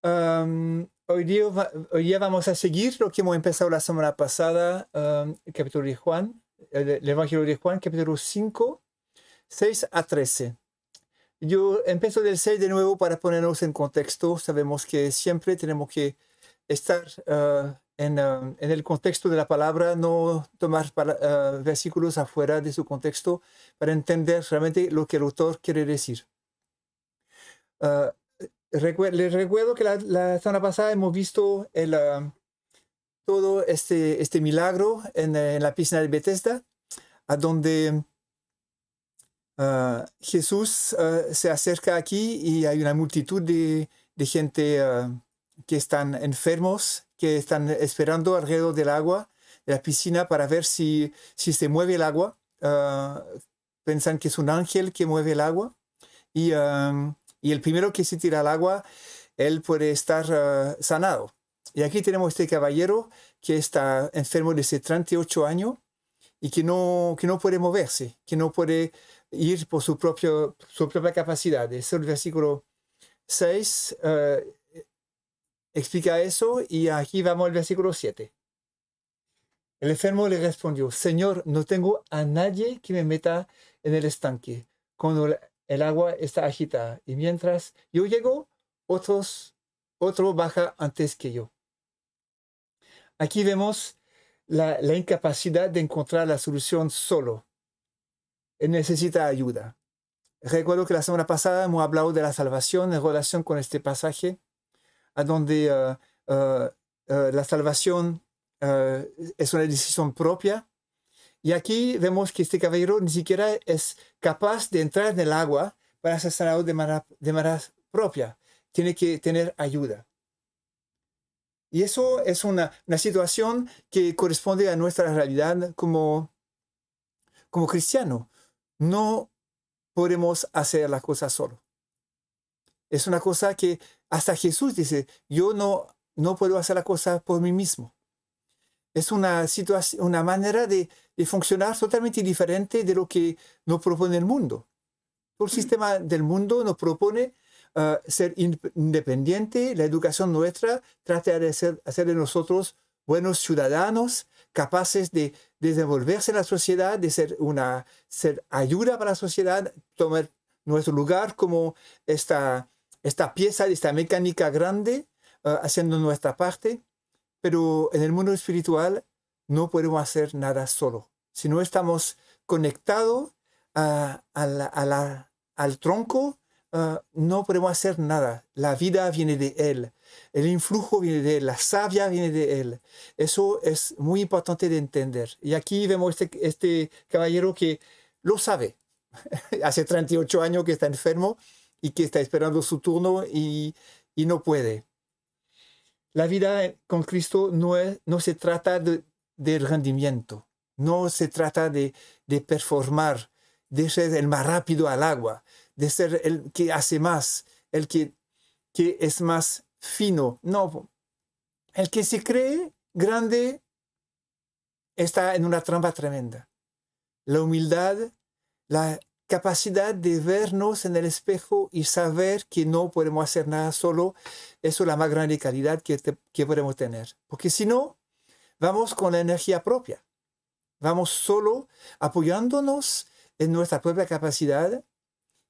Hoy día vamos a seguir lo que hemos empezado la semana pasada, el capítulo de Juan, el Evangelio de Juan, capítulo 5, 6 a 13. Yo empiezo del 6 de nuevo para ponernos en contexto. Sabemos que siempre tenemos que estar en el contexto de la palabra, no tomar versículos afuera de su contexto para entender realmente lo que el autor quiere decir. Les recuerdo que la semana pasada hemos visto todo este milagro en la piscina de Bethesda, a donde Jesús se acerca aquí y hay una multitud de gente que están enfermos, que están esperando alrededor del agua, de la piscina, para ver si se mueve el agua. Piensan que es un ángel que mueve el agua. Y el primero que se tira al agua, él puede estar sanado. Y aquí tenemos este caballero que está enfermo desde 38 años y que no puede moverse, que no puede ir por su propia capacidad. Es el versículo 6 explica eso, y aquí vamos al versículo 7. El enfermo le respondió: Señor, no tengo a nadie que me meta en el estanque cuando el agua está agitada, y mientras yo llego, otro baja antes que yo. Aquí vemos la incapacidad de encontrar la solución solo. Él necesita ayuda. Recuerdo que la semana pasada hemos hablado de la salvación en relación con este pasaje, a donde la salvación es una decisión propia. Y aquí vemos que este caballero ni siquiera es capaz de entrar en el agua para ser sanado de manera propia. Tiene que tener ayuda. Y eso es una situación que corresponde a nuestra realidad como cristiano. No podemos hacer las cosas solo. Es una cosa que hasta Jesús dice: yo no puedo hacer la cosa por mí mismo. Es una situación, una manera de funcionar totalmente diferente de lo que nos propone el mundo. El sistema del mundo nos propone ser independiente. La educación nuestra trata de hacer de nosotros buenos ciudadanos, capaces de desenvolverse en la sociedad, de ser ayuda para la sociedad, tomar nuestro lugar como esta pieza de esta mecánica grande, haciendo nuestra parte. Pero en el mundo espiritual no podemos hacer nada solo. Si no estamos conectados al tronco, no podemos hacer nada. La vida viene de Él, el influjo viene de Él, la savia viene de Él. Eso es muy importante de entender. Y aquí vemos este caballero que lo sabe. Hace 38 años que está enfermo y que está esperando su turno y no puede. La vida con Cristo no se trata del rendimiento, no se trata de performar, de ser el más rápido al agua, de ser el que hace más, el que es más fino. No, el que se cree grande está en una trampa tremenda. La humildad, la capacidad de vernos en el espejo y saber que no podemos hacer nada solo, eso es la más grande calidad que podemos tener. Porque si no, vamos con la energía propia. Vamos solo apoyándonos en nuestra propia capacidad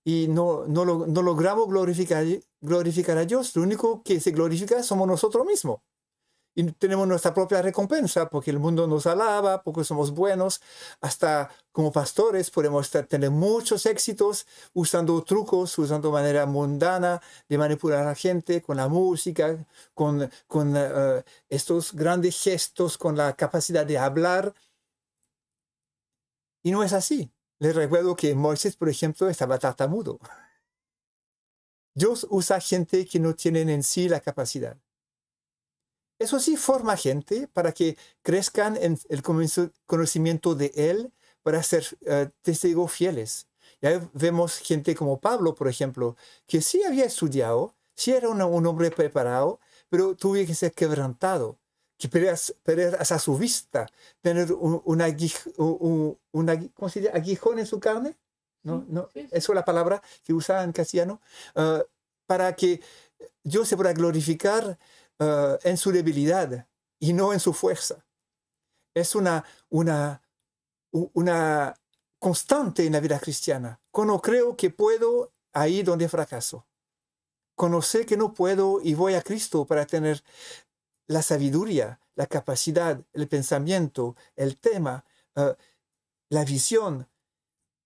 y no logramos glorificar a Dios. Lo único que se glorifica somos nosotros mismos. Y tenemos nuestra propia recompensa porque el mundo nos alaba, porque somos buenos. Hasta como pastores podemos tener muchos éxitos usando trucos, usando manera mundana de manipular a la gente con la música, con estos grandes gestos, con la capacidad de hablar. Y no es así. Les recuerdo que Moisés, por ejemplo, estaba tartamudo. Dios usa gente que no tienen en sí la capacidad. Eso sí, forma gente para que crezcan en el conocimiento de Él, para ser testigos fieles. Ya vemos gente como Pablo, por ejemplo, que sí había estudiado, sí era un hombre preparado, pero tuvo que ser quebrantado, que perder hasta su vista, tener ¿cómo se dice? Aguijón en su carne. ¿No? Sí. Eso es la palabra que usa en castellano, para que Dios se pueda glorificar en su debilidad y no en su fuerza. Es una constante en la vida cristiana. Cuando creo que puedo, ahí donde fracaso. Cuando sé que no puedo y voy a Cristo para tener la sabiduría, la capacidad, el pensamiento, el tema, la visión,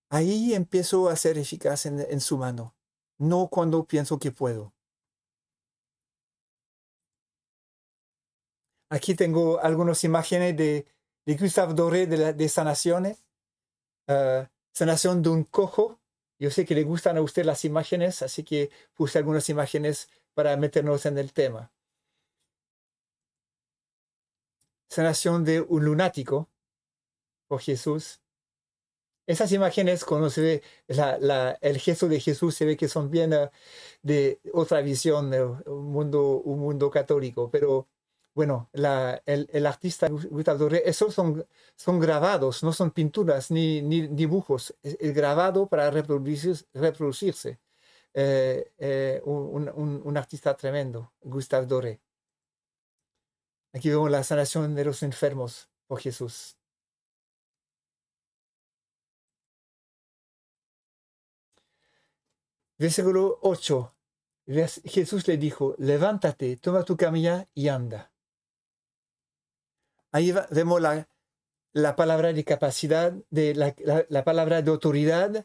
ahí empiezo a ser eficaz en su mano. No cuando pienso que puedo. Aquí tengo algunas imágenes de Gustave Doré de sanaciones. Sanación de un cojo. Yo sé que le gustan a usted las imágenes, así que puse algunas imágenes para meternos en el tema. Sanación de un lunático por Jesús. Esas imágenes, cuando se ve el gesto de Jesús, se ve que son bien de otra visión, un mundo católico. Pero bueno, el artista Gustave Doré, esos son grabados, no son pinturas ni dibujos. Es grabado para reproducirse. Un artista tremendo, Gustave Doré. Aquí vemos la sanación de los enfermos por Jesús. Versículo 8. Jesús le dijo, levántate, toma tu camilla y anda. Ahí vemos la palabra de capacidad, la palabra de autoridad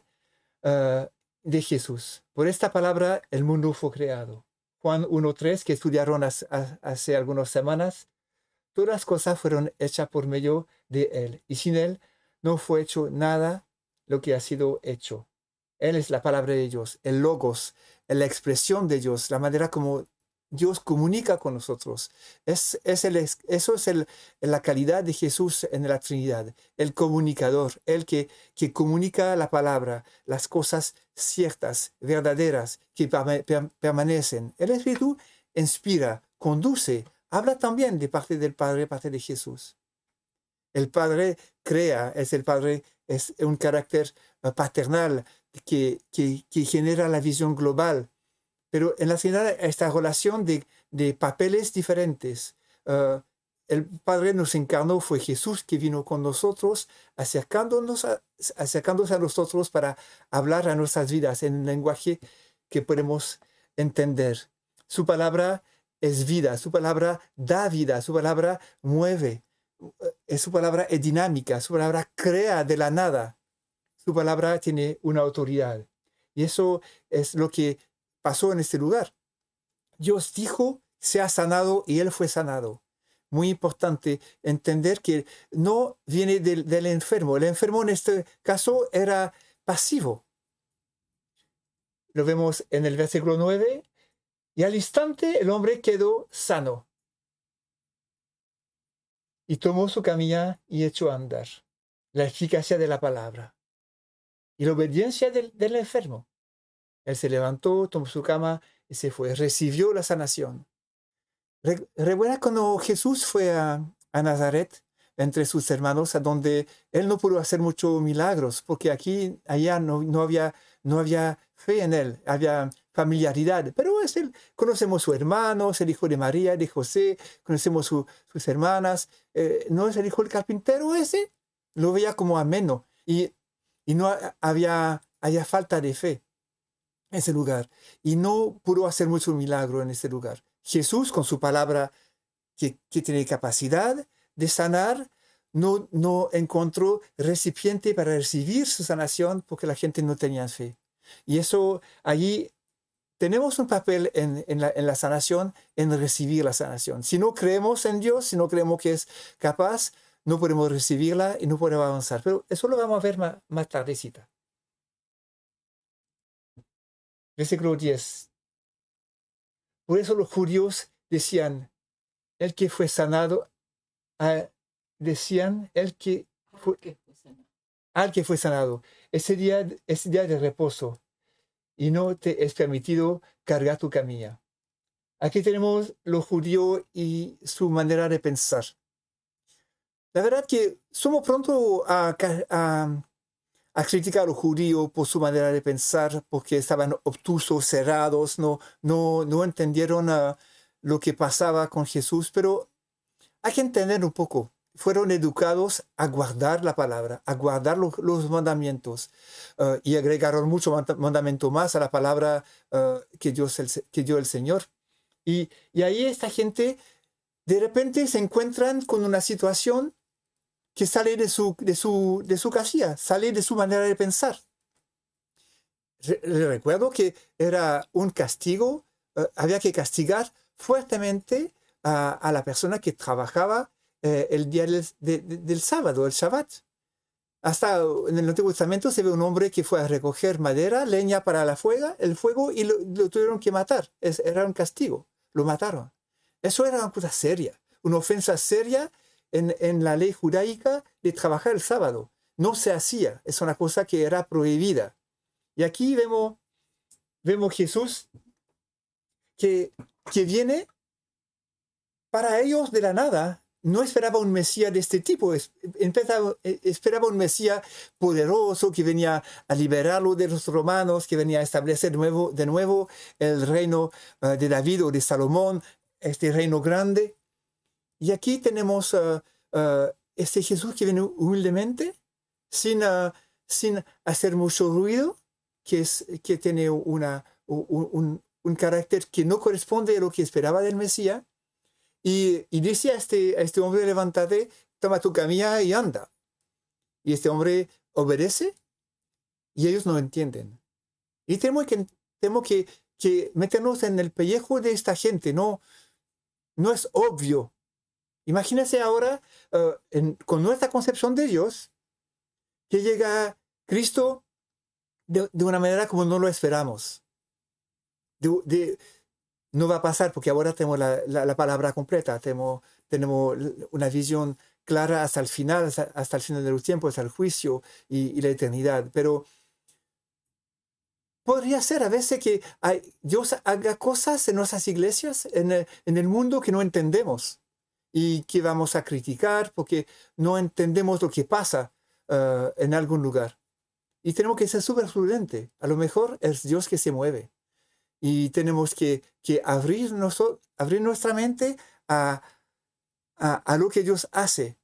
de Jesús. Por esta palabra el mundo fue creado. Juan 1:3, que estudiaron hace algunas semanas, todas las cosas fueron hechas por medio de Él, y sin Él no fue hecho nada lo que ha sido hecho. Él es la palabra de Dios, el logos, la expresión de Dios, la manera como Dios comunica con nosotros. Eso es la calidad de Jesús en la Trinidad, el comunicador, el que comunica la palabra, las cosas ciertas, verdaderas, que permanecen. El Espíritu inspira, conduce, habla también de parte del Padre, de parte de Jesús. El Padre crea, es un carácter paternal que genera la visión global. Pero en la Trinidad esta relación de papeles diferentes. El Padre nos encarnó, fue Jesús que vino con nosotros, acercándose a nosotros para hablar a nuestras vidas en un lenguaje que podemos entender. Su palabra es vida, su palabra da vida, su palabra mueve, su palabra es dinámica, su palabra crea de la nada, su palabra tiene una autoridad. Y eso es lo que pasó en este lugar. Dios dijo, sea sanado, y él fue sanado. Muy importante entender que no viene del enfermo. El enfermo en este caso era pasivo. Lo vemos en el versículo 9. Y al instante el hombre quedó sano. Y tomó su camilla y echó a andar. La eficacia de la palabra. Y la obediencia del enfermo. Él se levantó, tomó su cama y se fue. Recibió la sanación. Recuerda cuando Jesús fue a Nazaret, entre sus hermanos, a donde él no pudo hacer muchos milagros, porque allá no había fe en él, había familiaridad. Pero conocemos a su hermano, es el hijo de María, de José, conocemos sus hermanas. ¿No es el hijo del carpintero ese? Lo veía como ameno. Y no había falta de fe en ese lugar. Y no pudo hacer mucho milagro en ese lugar. Jesús, con su palabra que tiene capacidad de sanar, no encontró recipiente para recibir su sanación porque la gente no tenía fe. Y eso, allí tenemos un papel en la sanación, en recibir la sanación. Si no creemos en Dios, si no creemos que es capaz, no podemos recibirla y no podemos avanzar. Pero eso lo vamos a ver más tardecita. Versículo 10. Por eso los judíos decían, el que fue sanado, decían, al que fue sanado. Ese día de reposo y no te es permitido cargar tu camilla. Aquí tenemos los judíos y su manera de pensar. La verdad que somos pronto a a criticar a los judíos por su manera de pensar, porque estaban obtusos, cerrados, no entendieron lo que pasaba con Jesús, pero hay que entender un poco. Fueron educados a guardar la palabra, a guardar los mandamientos, y agregaron mucho mandamiento más a la palabra que dio el Señor. Y ahí esta gente de repente se encuentran con una situación que sale de su casilla, sale de su manera de pensar. Recuerdo que era un castigo, había que castigar fuertemente a la persona que trabajaba el día del sábado, el Shabbat. Hasta en el Antiguo Testamento se ve un hombre que fue a recoger madera, leña para el fuego y lo tuvieron que matar. Era un castigo, lo mataron. Eso era una cosa seria, una ofensa seria en la ley judaica de trabajar el sábado. No se hacía, es una cosa que era prohibida. Y aquí vemos Jesús que viene para ellos de la nada. No esperaba un Mesías de este tipo, esperaba un Mesías poderoso que venía a liberarlo de los romanos, que venía a establecer de nuevo el reino de David o de Salomón, este reino grande. Y aquí tenemos este Jesús que viene humildemente, sin hacer mucho ruido, que tiene un carácter que no corresponde a lo que esperaba del Mesías. Y dice a este hombre, levántate, toma tu camilla y anda. Y este hombre obedece y ellos no entienden. Y tenemos que meternos en el pellejo de esta gente. No es obvio. Imagínense ahora con nuestra concepción de Dios, que llega Cristo de una manera como no lo esperamos. No va a pasar porque ahora tenemos la palabra completa, tenemos una visión clara hasta el final, hasta el final de los tiempos, hasta el juicio y la eternidad. Pero podría ser a veces que Dios haga cosas en nuestras iglesias, en el mundo que no entendemos y que vamos a criticar porque no entendemos lo que pasa en algún lugar. Y tenemos que ser súper prudentes. A lo mejor es Dios que se mueve. Y tenemos que abrir nuestra mente a lo que Dios hace.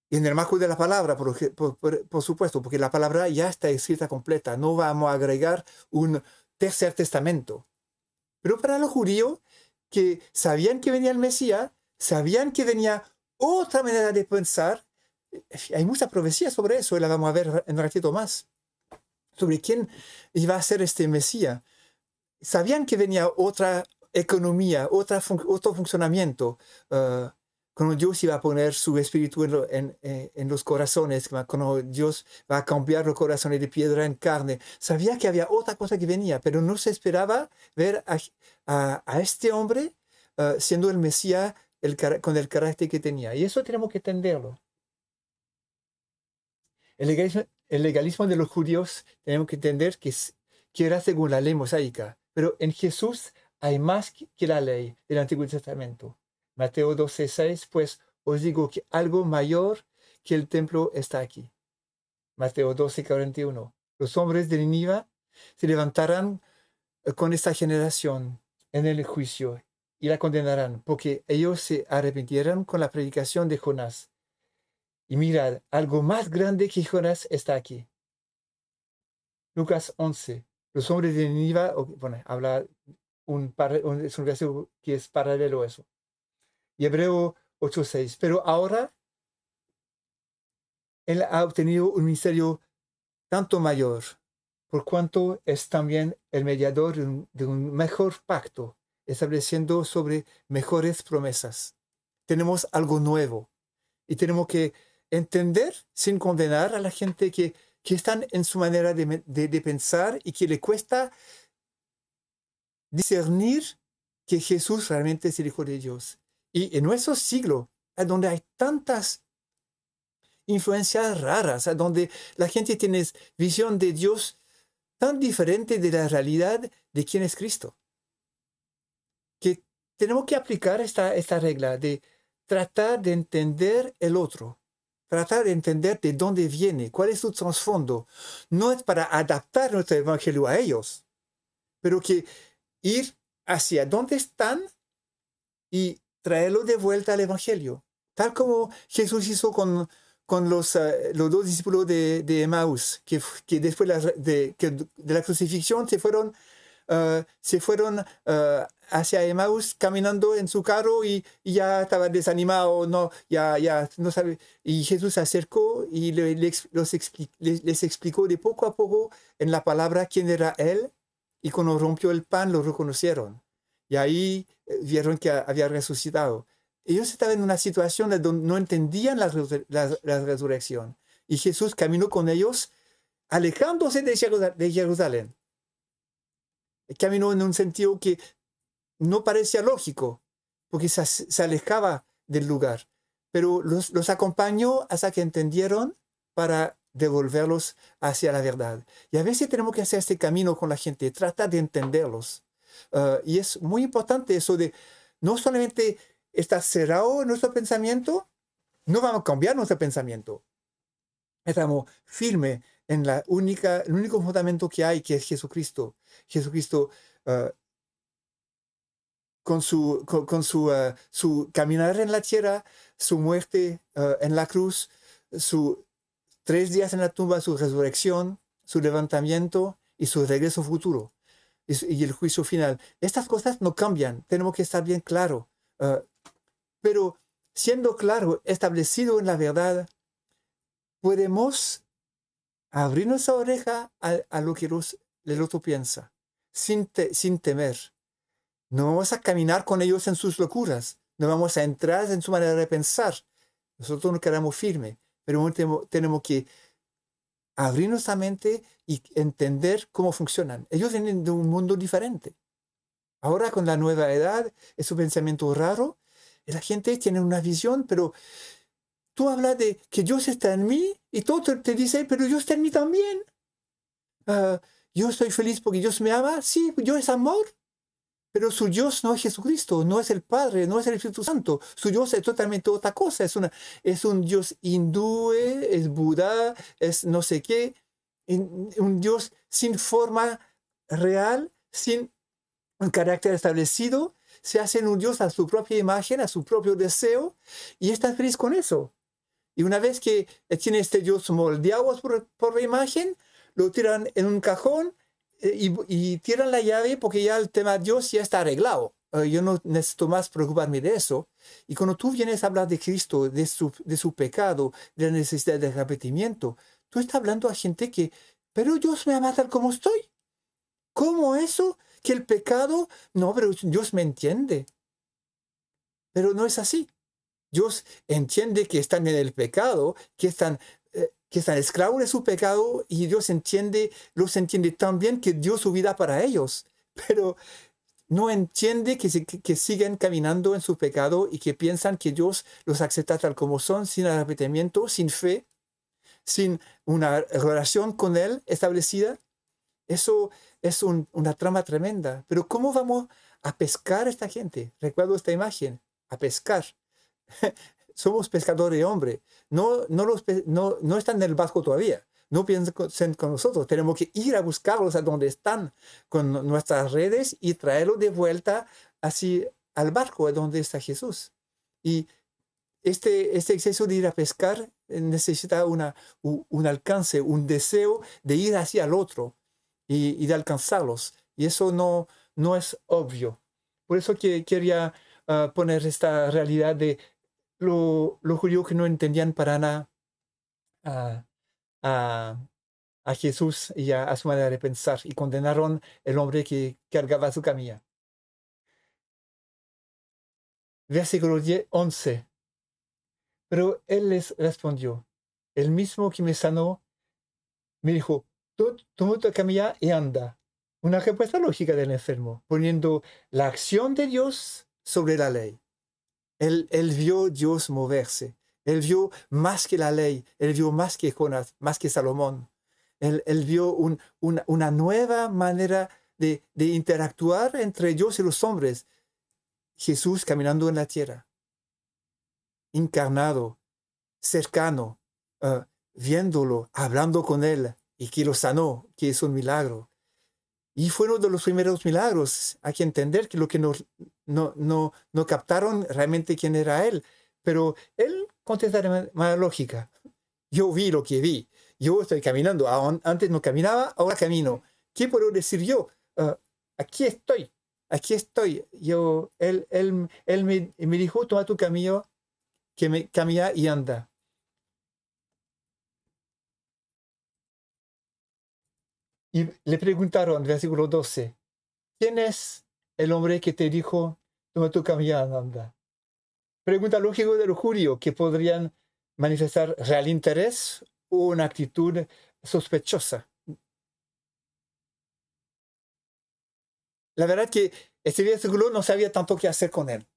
Y en el marco de la palabra, por supuesto, porque la palabra ya está escrita completa. No vamos a agregar un tercer testamento. Pero para los judíos que sabían que venía el Mesías, sabían que venía otra manera de pensar, hay mucha profecía sobre eso, y la vamos a ver en un ratito más, sobre quién iba a ser este Mesías. Sabían que venía otra economía, otro funcionamiento, cuando Dios iba a poner su espíritu en los corazones, cuando Dios va a cambiar los corazones de piedra en carne. Sabía que había otra cosa que venía, pero no se esperaba ver a este hombre siendo el Mesías con el carácter que tenía. Y eso tenemos que entenderlo. El legalismo de los judíos tenemos que entender que era según la ley mosaica. Pero en Jesús hay más que la ley del Antiguo Testamento. Mateo 12:6, pues os digo que algo mayor que el templo está aquí. Mateo 12:41. Los hombres de Nínive se levantarán con esta generación en el juicio y la condenarán, porque ellos se arrepintieron con la predicación de Jonás. Y mirad, algo más grande que Jonás está aquí. Lucas 11. Los hombres de Nínive, bueno, habla es un versículo que es paralelo a eso. Y Hebreo 8:6. Pero ahora él ha obtenido un ministerio tanto mayor, por cuanto es también el mediador de un mejor pacto, estableciendo sobre mejores promesas. Tenemos algo nuevo y tenemos que entender sin condenar a la gente que están en su manera de pensar y que le cuesta discernir que Jesús realmente es el Hijo de Dios. Y en nuestro siglo, donde hay tantas influencias raras, donde la gente tiene visión de Dios tan diferente de la realidad de quién es Cristo, que tenemos que aplicar esta regla de tratar de entender el otro, tratar de entender de dónde viene, cuál es su trasfondo. No es para adaptar nuestro evangelio a ellos, pero que ir hacia dónde están y traerlo de vuelta al evangelio. Tal como Jesús hizo con los dos discípulos de Emmaus, que después de la crucifixión se fueron hacia Emmaus caminando en su carro y ya estaba desanimado, no, ya no sabe. Y Jesús se acercó y les explicó de poco a poco en la palabra quién era Él, y cuando rompió el pan lo reconocieron. Y ahí vieron que había resucitado. Ellos estaban en una situación donde no entendían la resurrección. Y Jesús caminó con ellos alejándose de Jerusalén. Caminó en un sentido que no parecía lógico, porque se alejaba del lugar, pero los acompañó hasta que entendieron para devolverlos hacia la verdad. Y a veces tenemos que hacer este camino con la gente, tratar de entenderlos. Y es muy importante eso de no solamente estar cerrado en nuestro pensamiento, no vamos a cambiar nuestro pensamiento. Estamos firmes en el único fundamento que hay, que es Jesucristo. Jesucristo con su caminar en la tierra, su muerte en la cruz, sus 3 días en la tumba, su resurrección, su levantamiento y su regreso futuro y el juicio final. Estas cosas no cambian, tenemos que estar bien claro. Pero siendo claro, establecido en la verdad, podemos abrir nuestra oreja a lo que el otro piensa, sin temer. No vamos a caminar con ellos en sus locuras, no vamos a entrar en su manera de pensar. Nosotros nos quedamos firmes, pero tenemos que abrir nuestra mente y entender cómo funcionan. Ellos vienen de un mundo diferente. Ahora con la nueva edad, es un pensamiento raro, y la gente tiene una visión, pero tú hablas de que Dios está en mí y todo te dice, pero Dios está en mí también. Yo estoy feliz porque Dios me ama. Sí, Dios es amor. Pero su Dios no es Jesucristo, no es el Padre, no es el Espíritu Santo. Su Dios es totalmente otra cosa. Es un Dios hindú, es Buda, es no sé qué. Un Dios sin forma real, sin un carácter establecido. Se hace un Dios a su propia imagen, a su propio deseo, y está feliz con eso. Y una vez que tiene este Dios moldeado por la imagen, lo tiran en un cajón y tiran la llave porque ya el tema de Dios ya está arreglado. Yo no necesito más preocuparme de eso. Y cuando tú vienes a hablar de Cristo, de su pecado, de la necesidad de arrepentimiento, tú estás hablando a gente que, pero Dios me ama tal como estoy. ¿Cómo eso? Que el pecado, no, pero Dios me entiende. Pero no es así. Dios entiende que están en el pecado, que están esclavos de su pecado, y Dios los entiende tan bien que dio su vida para ellos. Pero no entiende que siguen caminando en su pecado y que piensan que Dios los acepta tal como son, sin arrepentimiento, sin fe, sin una relación con Él establecida. Eso es una trama tremenda. Pero ¿cómo vamos a pescar a esta gente? Recuerdo esta imagen, a pescar. Somos pescadores de hombre. No están en el barco todavía. No piensen con nosotros. Tenemos que ir a buscarlos a donde están con nuestras redes y traerlos de vuelta así al barco a donde está Jesús. Y este exceso de ir a pescar necesita un alcance, un deseo de ir hacia el otro y de alcanzarlos. Y eso no es obvio. Por eso que quería poner esta realidad de los judíos que no entendían para nada a, a Jesús y a su manera de pensar, y condenaron el hombre que cargaba su camilla. Versículo 11. Pero él les respondió, el mismo que me sanó, me dijo, toma tu camilla y anda. Una respuesta lógica del enfermo, poniendo la acción de Dios sobre la ley. Él vio Dios moverse. Él vio más que la ley. Él vio más que Jonás, más que Salomón. Él vio una nueva manera de interactuar entre Dios y los hombres. Jesús caminando en la tierra, encarnado, cercano, viéndolo, hablando con él y que lo sanó, que es un milagro. Y fue uno de los primeros milagros. Hay que entender que lo que no captaron realmente quién era él. Pero él contesta de manera lógica. Yo vi lo que vi. Yo estoy caminando. Antes no caminaba, ahora camino. ¿Qué puedo decir yo? Aquí estoy. Aquí estoy. Él me dijo, toma tu camino, camina y anda. Y le preguntaron, versículo 12, ¿quién es el hombre que te dijo, toma tu camino y anda? Pregunta lógica de los judíos, que podrían manifestar real interés o una actitud sospechosa. La verdad que este versículo no sabía tanto qué hacer con él.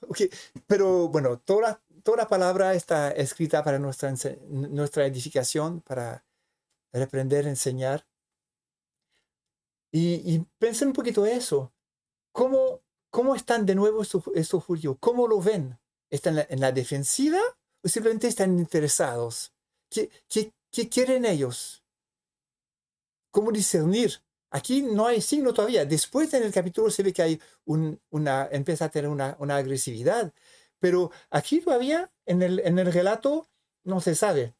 Okay. Pero bueno, toda la palabra está escrita para nuestra edificación, para reprender, enseñar. Y pensé un poquito eso. ¿Cómo están de nuevo estos judíos? ¿Cómo lo ven? ¿Están en la defensiva o simplemente están interesados? ¿Qué quieren ellos? ¿Cómo discernir? Aquí no hay signo todavía. Después en el capítulo se ve que hay empieza a tener una agresividad. Pero aquí todavía en el relato no se sabe.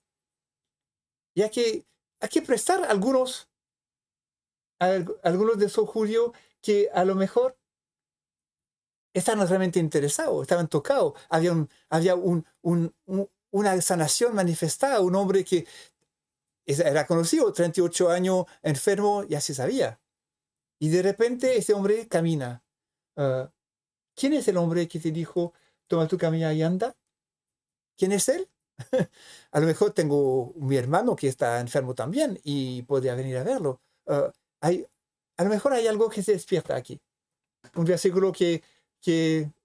Y hay que prestar algunos de esos judíos que a lo mejor estaban realmente interesados, estaban tocados. Había una sanación manifestada, un hombre que era conocido, 38 años enfermo, ya se sabía. Y de repente ese hombre camina. ¿Quién es el hombre que te dijo, toma tu camino y anda? ¿Quién es él? A lo mejor tengo mi hermano que está enfermo también y podría venir a verlo. A lo mejor hay algo que se despierta aquí. Un versículo que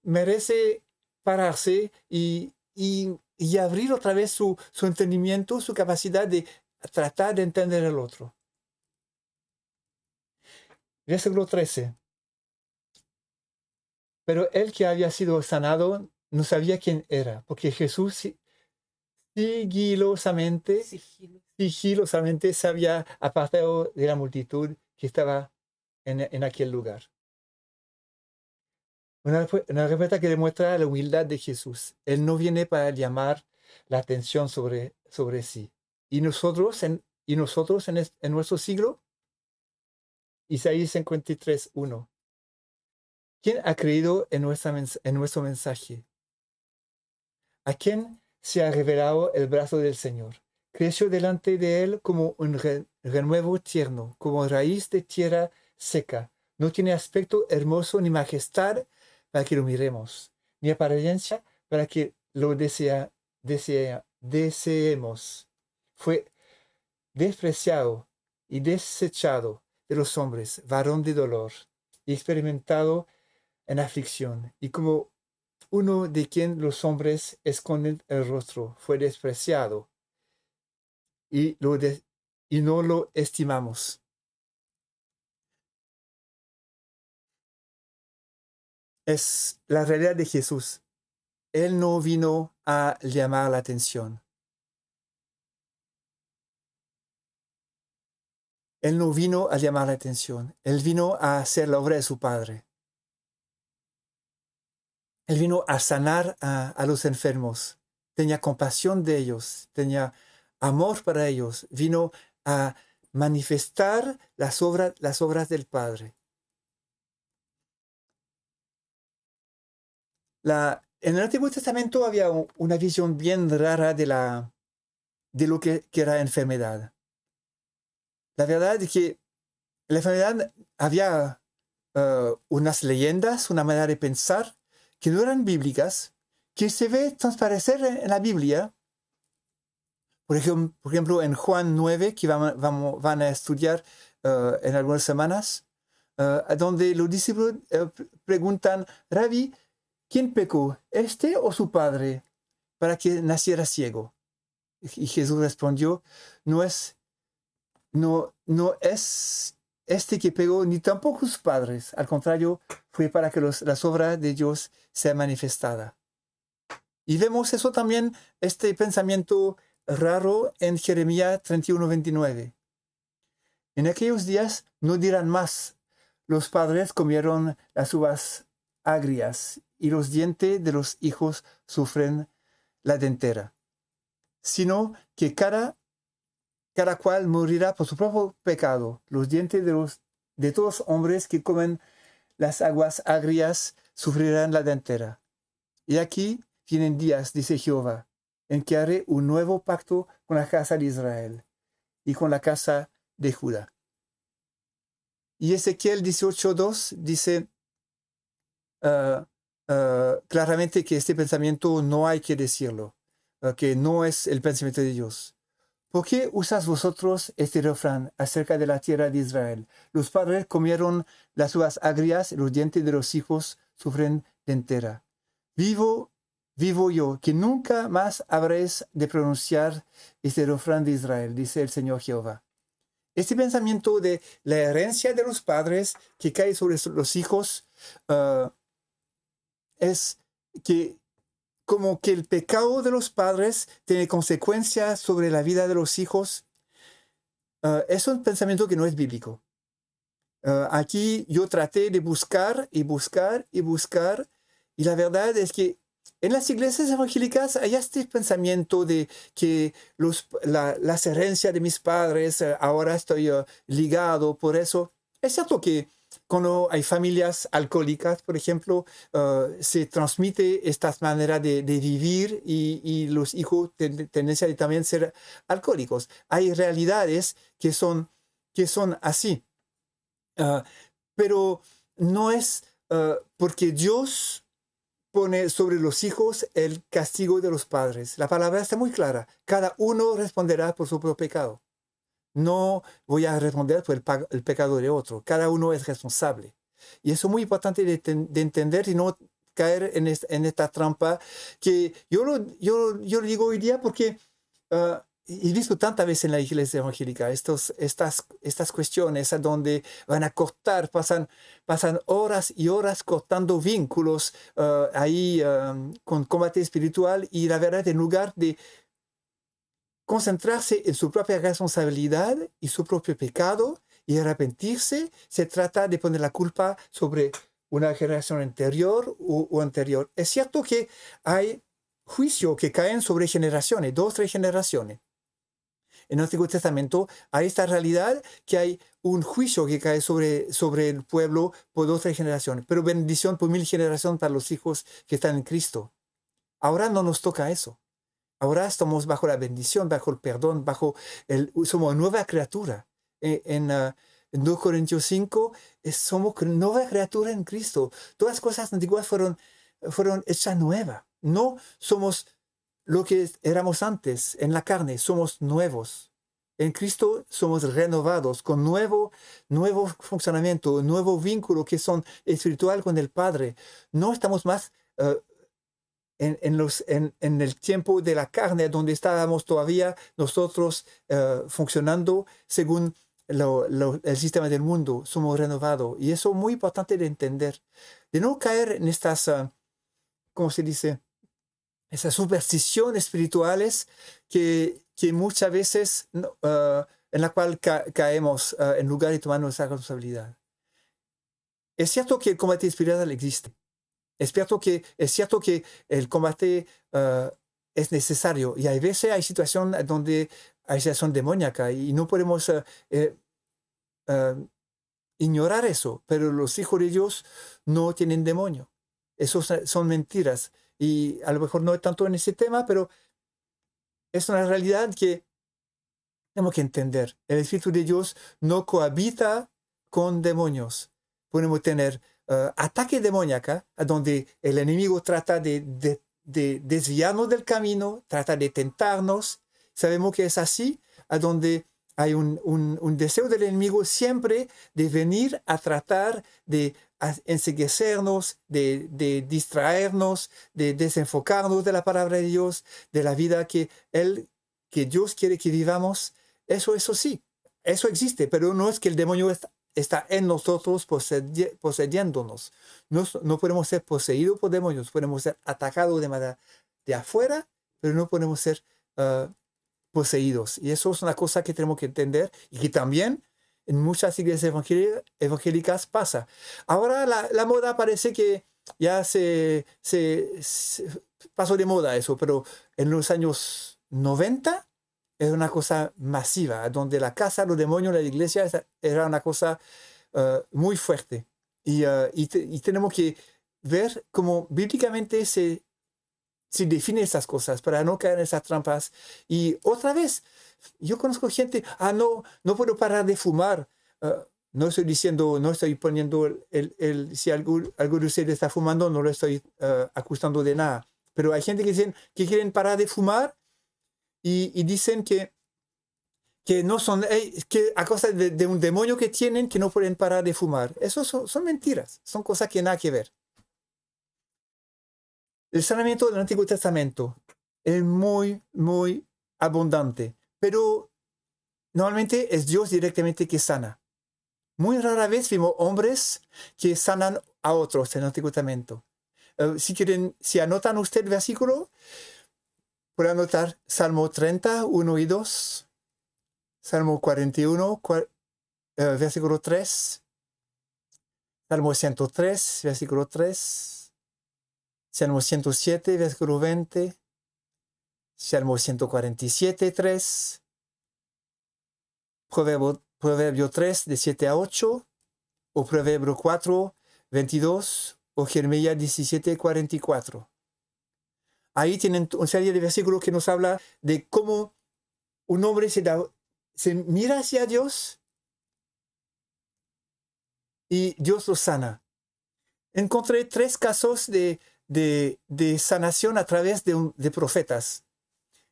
merece pararse y abrir otra vez su entendimiento, su capacidad de tratar de entender el otro. Versículo 13. Pero él que había sido sanado no sabía quién era, porque Jesús sigilosamente se había apartado de la multitud que estaba en aquel lugar. Una respuesta que demuestra la humildad de Jesús. Él no viene para llamar la atención sobre sí. Y nosotros en nuestro siglo, Isaías 53:1. ¿Quién ha creído en nuestro mensaje? ¿A quién se ha revelado el brazo del Señor? Creció delante de él como un renuevo tierno, como raíz de tierra seca. No tiene aspecto hermoso ni majestad para que lo miremos, ni apariencia para que lo deseemos. Fue despreciado y desechado de los hombres, varón de dolor, y experimentado en aflicción, y como uno de quien los hombres esconden el rostro, fue despreciado, y no lo estimamos. Es la realidad de Jesús. Él no vino a llamar la atención. Él no vino a llamar la atención. Él vino a hacer la obra de su Padre. Él vino a sanar a los enfermos. Tenía compasión de ellos. Tenía amor para ellos. Vino a manifestar las obras del Padre. En el Antiguo Testamento había una visión bien rara de lo que era enfermedad. La verdad es que la enfermedad había unas leyendas, una manera de pensar que no eran bíblicas, que se ve transparecer en la Biblia. Por ejemplo, en Juan 9, que van a estudiar en algunas semanas, donde los discípulos preguntan, Rabí, ¿quién pecó, este o su padre, para que naciera ciego? Y Jesús respondió, no es este que pecó, ni tampoco sus padres. Al contrario, fue para que las obras de Dios sean manifestadas. Y vemos eso también, este pensamiento raro en Jeremías 31:29. En aquellos días no dirán más, los padres comieron las uvas agrias y los dientes de los hijos sufren la dentera, sino que cada cual morirá por su propio pecado. Los dientes de todos los hombres que comen las aguas agrias sufrirán la dentera. Y aquí vienen días, dice Jehová, en que haré un nuevo pacto con la casa de Israel y con la casa de Judá. Y Ezequiel 18:2 dice claramente que este pensamiento no hay que decirlo, que no es el pensamiento de Dios. ¿Por qué usas vosotros este refrán acerca de la tierra de Israel? Los padres comieron las uvas agrias, los dientes de los hijos sufren dentera. Vivo yo, que nunca más habréis de pronunciar este refrán de Israel, dice el Señor Jehová. Este pensamiento de la herencia de los padres que cae sobre los hijos es que como que el pecado de los padres tiene consecuencias sobre la vida de los hijos. Es un pensamiento que no es bíblico. Aquí yo traté de buscar y la verdad es que en las iglesias evangélicas hay este pensamiento de que las herencias de mis padres, ahora estoy ligado por eso. Es cierto que cuando hay familias alcohólicas, por ejemplo, se transmite esta manera de vivir y los hijos tienen tendencia a también ser alcohólicos. Hay realidades que son así. Pero no es porque Dios pone sobre los hijos el castigo de los padres. La palabra está muy clara. Cada uno responderá por su propio pecado. No voy a responder por el pecado de otro. Cada uno es responsable. Y eso es muy importante de entender y no caer en esta trampa que yo lo digo hoy día porque he visto tantas veces en la iglesia evangélica estas cuestiones a donde van a cortar, pasan horas y horas cortando vínculos ahí con combate espiritual y la verdad en lugar de concentrarse en su propia responsabilidad y su propio pecado y arrepentirse, se trata de poner la culpa sobre una generación anterior o anterior. Es cierto que hay juicios que caen sobre generaciones, 2 o 3 generaciones. En el Antiguo Testamento hay esta realidad que hay un juicio que cae sobre el pueblo por 2 o 3 generaciones, pero bendición por 1000 generaciones para los hijos que están en Cristo. Ahora no nos toca eso. Ahora estamos bajo la bendición, bajo el perdón, somos nueva criatura. En 2 Corintios 5, somos nueva criatura en Cristo. Todas las cosas antiguas fueron hechas nuevas. No somos lo que éramos antes en la carne, somos nuevos. En Cristo somos renovados con nuevo funcionamiento, nuevo vínculo que son espiritual con el Padre. No estamos más en el tiempo de la carne, donde estábamos todavía nosotros funcionando según el sistema del mundo. Somos renovados. Y eso es muy importante de entender. De no caer en estas, ¿cómo se dice? Esas supersticiones espirituales que muchas veces en la cual caemos en lugar de tomar nuestra responsabilidad. Es cierto que el combate espiritual existe. Es cierto que el combate es necesario y hay veces hay situaciones donde hay situación demoníaca y no podemos ignorar eso, pero los hijos de Dios no tienen demonio. Esos son mentiras y a lo mejor no es tanto en ese tema, pero es una realidad que tenemos que entender. El Espíritu de Dios no cohabita con demonios. Podemos tener ataque demoníaca, donde el enemigo trata de desviarnos del camino, trata de tentarnos. Sabemos que es así, a donde hay un deseo del enemigo siempre de venir a tratar de enceguecernos, de distraernos, de desenfocarnos de la palabra de Dios, de la vida que Dios quiere que vivamos. Eso sí, eso existe, pero no es que el demonio está en nosotros poseyéndonos. No podemos ser poseídos por demonios, podemos ser atacados de afuera, pero no podemos ser poseídos. Y eso es una cosa que tenemos que entender y que también en muchas iglesias evangélicas pasa. Ahora la moda parece que ya se pasó de moda eso, pero en los años 90 era una cosa masiva, donde la casa, los demonios, la iglesia era una cosa muy fuerte. Y tenemos que ver cómo bíblicamente se define esas cosas para no caer en esas trampas. Y otra vez, yo conozco gente, no puedo parar de fumar. No estoy diciendo, no estoy poniendo si algo de ustedes está fumando, no lo estoy acusando de nada. Pero hay gente que dicen que quieren parar de fumar y dicen que no son, que a causa de un demonio que tienen, que no pueden parar de fumar. Eso son mentiras, son cosas que nada que ver. El sanamiento del Antiguo Testamento es muy, muy abundante, pero normalmente es Dios directamente que sana. Muy rara vez vimos hombres que sanan a otros en el Antiguo Testamento. Si anotan usted el versículo, puede anotar Salmo 30, 1 y 2, Salmo 41, versículo 3, Salmo 103, versículo 3, Salmo 107, versículo 20, Salmo 147, 3, Proverbio 3, de 7 a 8, o Proverbio 4, 22, o Jeremías 17, 44. Ahí tienen una serie de versículos que nos habla de cómo un hombre se mira hacia Dios y Dios lo sana. Encontré 3 casos de sanación a través de profetas.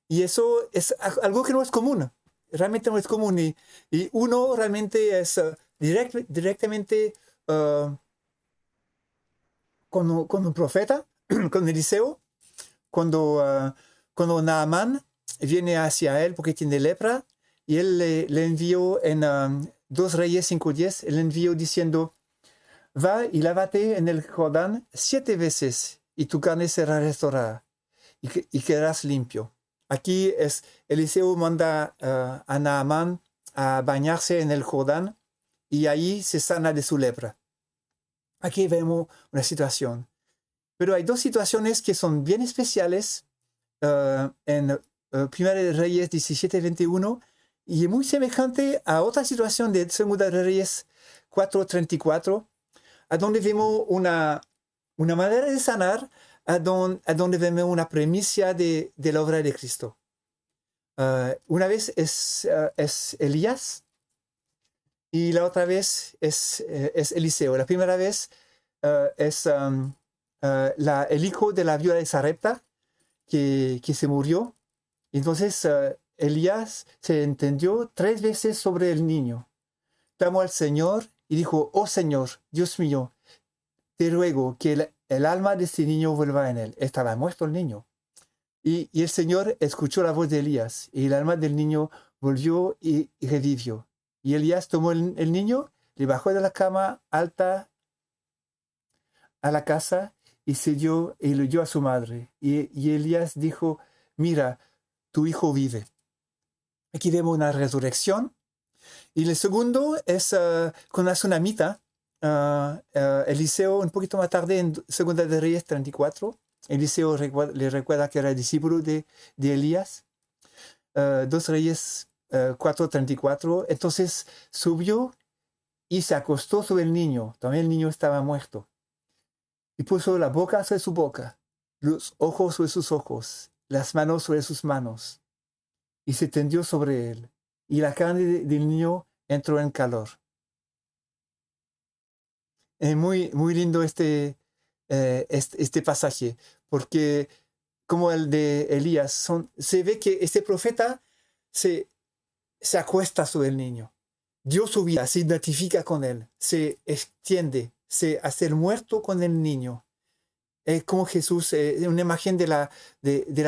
Y eso es algo que no es común. Realmente no es común. Y uno realmente es directamente con un profeta, con Eliseo, cuando Naamán viene hacia él porque tiene lepra, y él le envió en 2 Reyes 5:10, él envió diciendo: va y lávate en el Jordán 7 veces, y tu carne será restaurada, y quedarás limpio. Aquí Eliseo manda a Naamán a bañarse en el Jordán, y ahí se sana de su lepra. Aquí vemos una situación. Pero hay 2 situaciones que son bien especiales en 1 Reyes 17:21, y muy semejante a otra situación de 2 Reyes 4:34, a donde vemos una manera de sanar, a donde vemos una premisa de la obra de Cristo. Una vez es Elías y la otra vez es Eliseo. La primera vez es el hijo de la viuda de Sarepta que se murió. Entonces Elías se entendió 3 veces sobre el niño. Clamó al Señor y dijo: oh Señor, Dios mío, te ruego que el alma de este niño vuelva en él. Estaba muerto el niño. Y el Señor escuchó la voz de Elías, y el alma del niño volvió y revivió. Y Elías tomó el niño, le bajó de la cama alta a la casa y lo dio a su madre. Y Elías dijo: mira, tu hijo vive. Aquí vemos una resurrección. Y el segundo es con la tsunamita. Eliseo, un poquito más tarde, en 2 de Reyes 34, Eliseo le recuerda que era discípulo de Elías. 2 Reyes 4:34. Entonces subió y se acostó sobre el niño. También el niño estaba muerto. Y puso la boca sobre su boca, los ojos sobre sus ojos, las manos sobre sus manos. Y se tendió sobre él. Y la carne del niño entró en calor. Es muy, muy lindo este pasaje, porque como el de Elías, se ve que este profeta se acuesta sobre el niño. Dio su vida, se identifica con él, se extiende, se hace el muerto con el niño. Es como Jesús, una imagen de la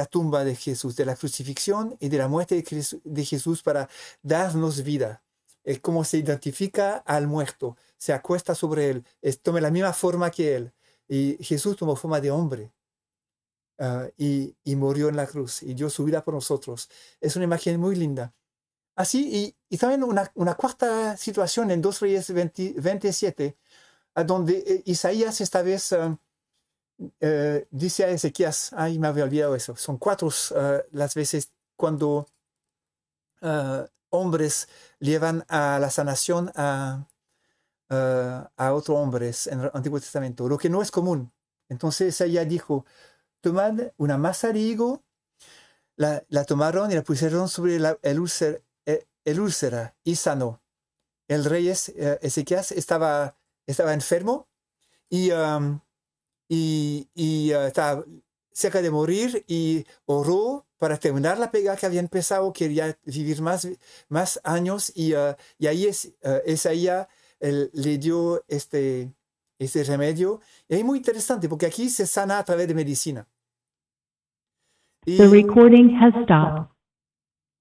tumba de Jesús, de la crucifixión y de la muerte de Jesús para darnos vida. Es como se identifica al muerto, se acuesta sobre él, toma la misma forma que él. Y Jesús tomó forma de hombre. y murió en la cruz y dio su vida por nosotros. Es una imagen muy linda. Así, y también una cuarta situación en 2 Reyes 27, a donde Isaías esta vez dice a Ezequías, ay, me había olvidado eso, son 4 las veces cuando hombres llevan a la sanación a otros hombres en el Antiguo Testamento, lo que no es común. Entonces ella dijo, tomad una masa de higo, la tomaron y la pusieron sobre el úlcera y sanó. El rey Ezequías estaba enfermo y estaba cerca de morir y oró para terminar la pega que había empezado, quería vivir más años y ahí Isaías le dio este remedio. Y es muy interesante porque aquí se sana a través de medicina. The recording has stopped.